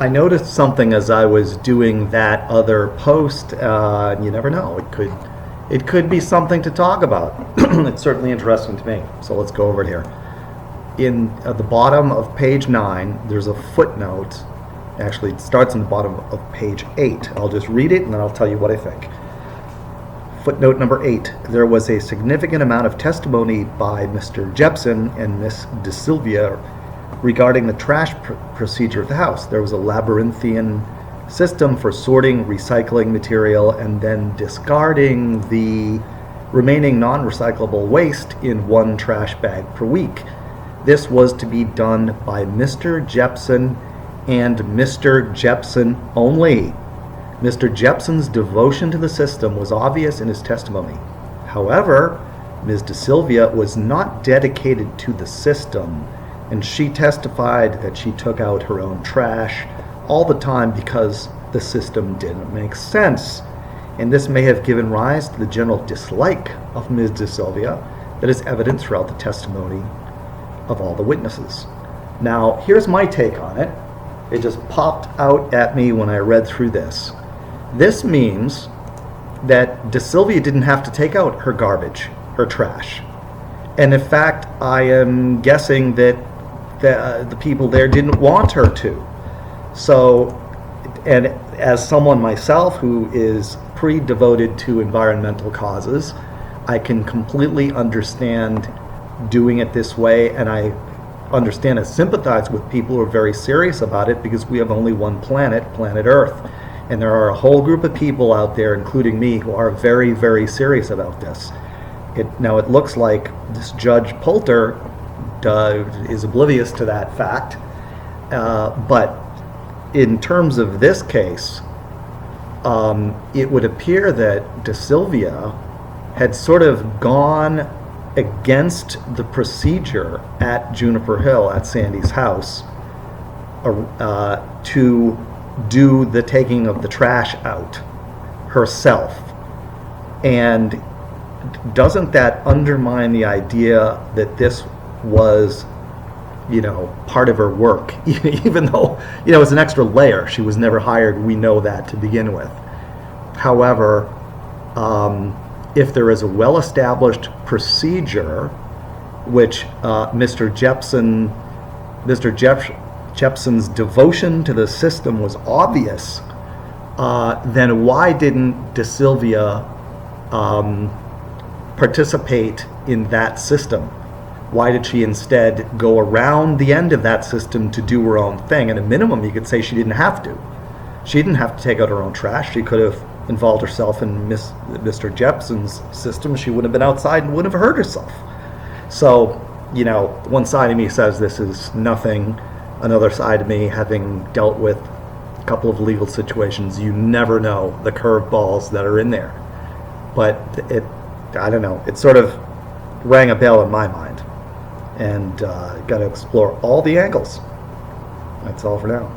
I noticed something as I was doing that other post. You never know; it could be something to talk about. It's certainly interesting to me. So let's go over it here. At the bottom of page 9, there's a footnote. Actually, it starts in the bottom of page 8. I'll just read it and then I'll tell you what I think. Footnote number 8. There was a significant amount of testimony by Mr. Jepson and Miss De Silvia regarding the trash procedure of the house. There was a labyrinthian system for sorting recycling material and then discarding the remaining non-recyclable waste in one trash bag per week. This was to be done by Mr. Jepson and Mr. Jepson only. Mr. Jepson's devotion to the system was obvious in his testimony. However, Ms. De Silvia was not dedicated to the system, and she testified that she took out her own trash all the time because the system didn't make sense. And this may have given rise to the general dislike of Ms. De Silvia that is evident throughout the testimony of all the witnesses. Now, here's my take on it. It just popped out at me when I read through this. This means that De Silvia didn't have to take out her garbage, her trash. And in fact, I am guessing that the people there didn't want her to. So, and as someone myself who is pretty devoted to environmental causes, I can completely understand doing it this way, and I understand and sympathize with people who are very serious about it because we have only one planet, planet Earth. And there are a whole group of people out there, including me, who are very, very serious about this. Now, it looks like this Judge Poulter is oblivious to that fact. But in terms of this case, it would appear that De Silvia had sort of gone against the procedure at Juniper Hill, at Sandy's house, to do the taking of the trash out herself. And doesn't that undermine the idea that this was, part of her work? Even though, it's an extra layer. She was never hired. We know that to begin with. However, if there is a well-established procedure, which Mr. Jepson's devotion to the system was obvious, then why didn't De Silvia participate in that system? Why did she instead go around the end of that system to do her own thing? At a minimum, you could say she didn't have to. She didn't have to take out her own trash. She could have involved herself in Mr. Jepson's system. She would have been outside and wouldn't have hurt herself. So, one side of me says this is nothing. Another side of me, having dealt with a couple of legal situations, you never know the curveballs that are in there. But I don't know, it sort of rang a bell in my mind. And got to explore all the angles. That's all for now.